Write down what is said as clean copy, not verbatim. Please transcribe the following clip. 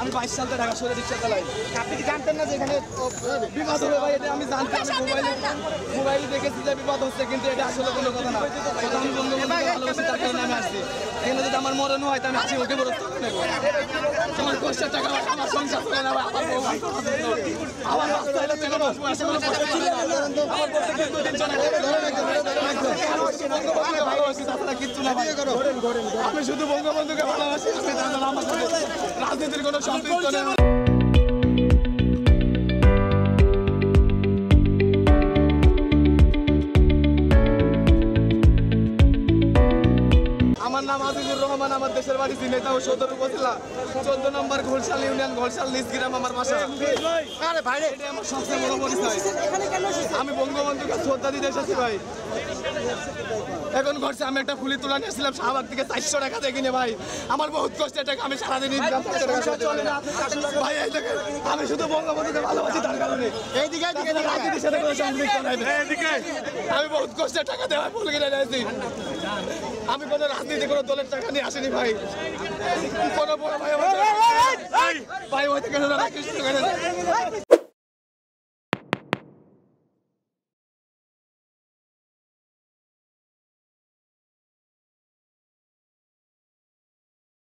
আমি 22 সাল থেকে ঢাকা শহরে রিক্সা চালাই। আপনি কি জানতেন না যে এখানে বিপদ হবে ভাই? এটা আমি জানতাম, মোবাইলে দেখেছি যে বিপদ হচ্ছে, কিন্তু এটা আসলে কোনো কথা না। আমি বন্ধুবান্ধবকে ভালোবাসি, তার কারণে আমি আসছি। এখানে যদি আমার মরণ হয় তাহলে আমি আসি ওকে বড় নেবো। আমার কষ্টের টাকা আমার সংসার চলে না ভাই, আমার বউ আমার রাস্তায় থেকে বসবো, আসলে কোনো কষ্ট চলে না। আমার প্রত্যেকদিন 2-3 জন ভালোবাসি, তাছাড়া কিচ্ছু না ভাই। আমি শুধু বঙ্গবন্ধুকে ভালোবাসি, আমার সাথে রাজনীতির কোনো সম্পৃক্ত নেই। আমার নাম আজিজুর রহমান, আমার দেশের বাড়ি ঝিনাইদহ সদর উপজেলা 14 নম্বর ঘোলশাল ইউনিয়ন, ঘোলশাল নিজ গ্রাম আমার বাসা। আরে ভাই, এটা আমার সবচেয়ে বড় পরিচয়। আমি বঙ্গবন্ধুকে শ্রদ্ধা দিতে এসেছি ভাই। এখন ঘটছে, আমি একটা ফুলি তুলা নিয়েছিলাম শাহবাগ থেকে 400 টাকা দিয়ে কিনে ভাই। আমার বহুত কষ্টের টাকা, আমি সারাদিন ইনকাম ভাই। এই থেকে আমি শুধু বঙ্গবন্ধুকে ভালোবাসি, তার কারণে এইদিকে রাজনীতির সাথে কোনো সম্পৃক্ত নাই। আমি বহুত কষ্টের টাকা দিয়ে ফুল কিনে নিয়েছি। আমি কোনো রাজনীতি কোনো দলের টাকা নিয়ে আসিনি ভাই। কোনো বড় ভাই ভাই ওই থেকে